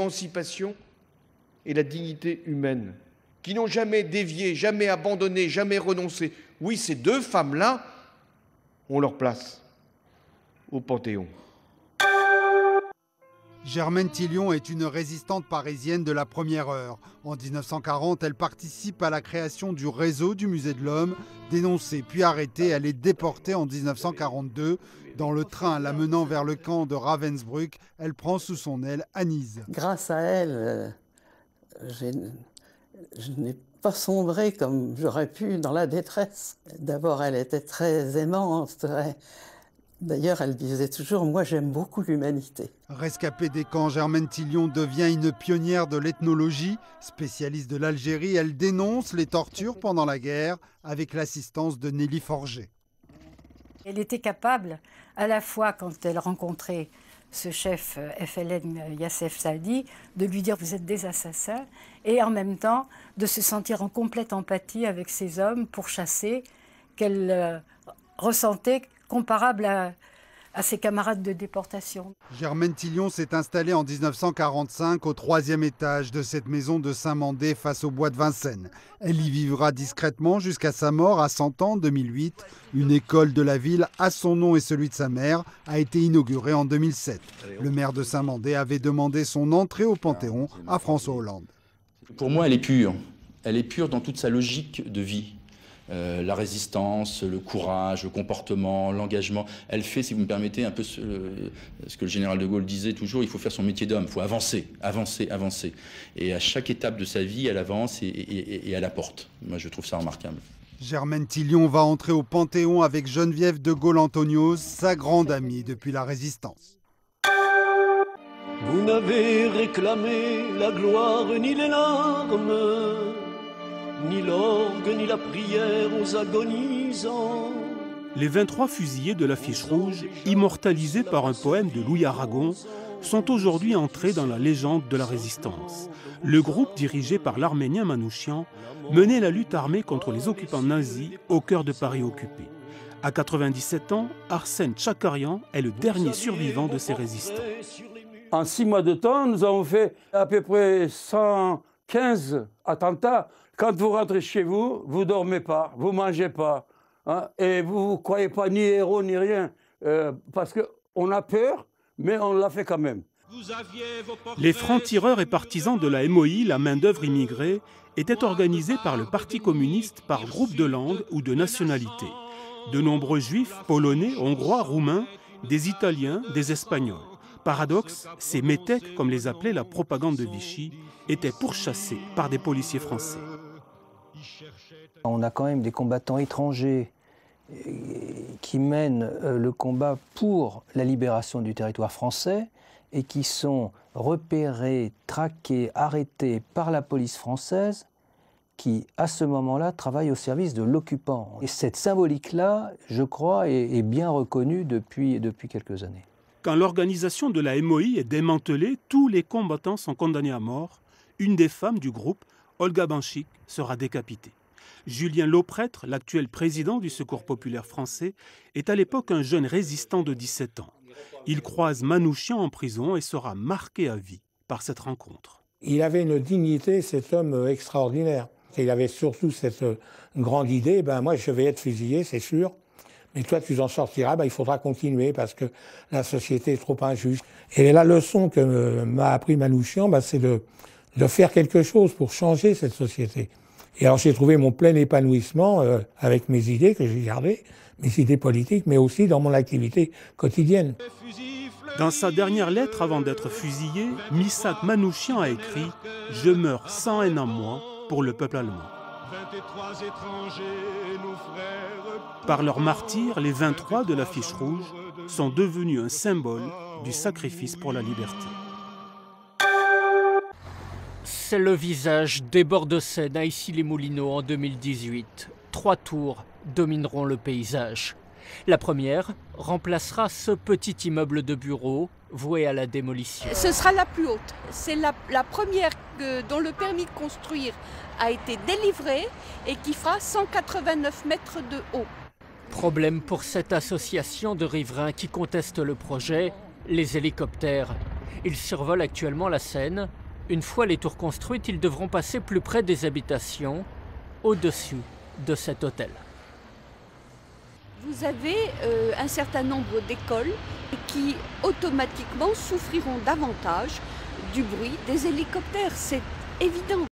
l'émancipation et la dignité humaine, qui n'ont jamais dévié, jamais abandonné, jamais renoncé. Oui, ces deux femmes-là ont leur place au Panthéon. Germaine Tillion est une résistante parisienne de la première heure. En 1940, elle participe à la création du réseau du Musée de l'Homme. Dénoncée puis arrêtée, elle est déportée en 1942. Dans le train la menant vers le camp de Ravensbrück, elle prend sous son aile Anise. Grâce à elle, je n'ai pas sombré comme j'aurais pu dans la détresse. D'abord, elle était très aimante. D'ailleurs, elle disait toujours « Moi, j'aime beaucoup l'humanité ». Rescapée des camps, Germaine Tillion devient une pionnière de l'ethnologie. Spécialiste de l'Algérie, elle dénonce les tortures pendant la guerre avec l'assistance de Nelly Forget. Elle était capable, à la fois quand elle rencontrait ce chef FLN Yassef Saadi, de lui dire « Vous êtes des assassins » et en même temps de se sentir en complète empathie avec ces hommes pour chasser qu'elle ressentait comparable à ses camarades de déportation. Germaine Tillion s'est installée en 1945 au 3e étage de cette maison de Saint-Mandé face au bois de Vincennes. Elle y vivra discrètement jusqu'à sa mort à 100 ans en 2008. Une école de la ville à son nom et celui de sa mère a été inaugurée en 2007. Le maire de Saint-Mandé avait demandé son entrée au Panthéon à François Hollande. Pour moi, elle est pure. Elle est pure dans toute sa logique de vie. La résistance, le courage, le comportement, l'engagement. Elle fait, si vous me permettez, un peu ce que le général de Gaulle disait toujours, il faut faire son métier d'homme, il faut avancer, avancer, avancer. Et à chaque étape de sa vie, elle avance et elle apporte. Moi, je trouve ça remarquable. Germaine Tillion va entrer au Panthéon avec Geneviève de Gaulle-Antonios, sa grande amie depuis la Résistance. Vous n'avez réclamé la gloire ni les larmes, ni l'orgue, ni la prière aux agonisants. Les 23 fusillés de l'affiche rouge, immortalisés par un poème de Louis Aragon, sont aujourd'hui entrés dans la légende de la résistance. Le groupe dirigé par l'Arménien Manouchian menait la lutte armée contre les occupants nazis au cœur de Paris occupé. À 97 ans, Arsène Tchakarian est le dernier survivant de ces résistants. En 6 mois de temps, nous avons fait à peu près 115 attentats. Quand vous rentrez chez vous, vous ne dormez pas, vous ne mangez pas. Hein, et vous ne croyez pas ni héros ni rien. Parce qu'on a peur, mais on l'a fait quand même. Les francs-tireurs et partisans de la MOI, la main-d'œuvre immigrée, étaient organisés par le Parti communiste par groupe de langue ou de nationalité. De nombreux juifs, polonais, hongrois, roumains, des Italiens, des Espagnols. Paradoxe, ces métèques, comme les appelait la propagande de Vichy, étaient pourchassés par des policiers français. On a quand même des combattants étrangers qui mènent le combat pour la libération du territoire français et qui sont repérés, traqués, arrêtés par la police française qui, à ce moment-là, travaille au service de l'occupant. Et cette symbolique-là, je crois, est bien reconnue depuis quelques années. Quand l'organisation de la MOI est démantelée, tous les combattants sont condamnés à mort. Une des femmes du groupe, Olga Banchik, sera décapitée. Julien Lauprêtre, l'actuel président du Secours populaire français, est à l'époque un jeune résistant de 17 ans. Il croise Manouchian en prison et sera marqué à vie par cette rencontre. Il avait une dignité, cet homme extraordinaire. Il avait surtout cette grande idée, moi je vais être fusillé, c'est sûr. Mais toi, tu en sortiras, il faudra continuer parce que la société est trop injuste. Et la leçon que m'a appris Manouchian, c'est de faire quelque chose pour changer cette société. Et alors j'ai trouvé mon plein épanouissement avec mes idées que j'ai gardées, mes idées politiques, mais aussi dans mon activité quotidienne. Dans sa dernière lettre avant d'être fusillé, Missak Manouchian a écrit « Je meurs sans haine en moi pour le peuple allemand ». Par leur martyre, les 23 de l'affiche rouge sont devenus un symbole du sacrifice pour la liberté. C'est le visage des bords de Seine à Issy-les-Moulineaux en 2018. 3 tours domineront le paysage. La première remplacera ce petit immeuble de bureaux voué à la démolition. Ce sera la plus haute. C'est la première dont le permis de construire a été délivré et qui fera 189 mètres de haut. Problème pour cette association de riverains qui contestent le projet, les hélicoptères. Ils survolent actuellement la Seine. Une fois les tours construites, ils devront passer plus près des habitations, au-dessus de cet hôtel. Vous avez un certain nombre d'écoles qui automatiquement souffriront davantage du bruit des hélicoptères, c'est évident.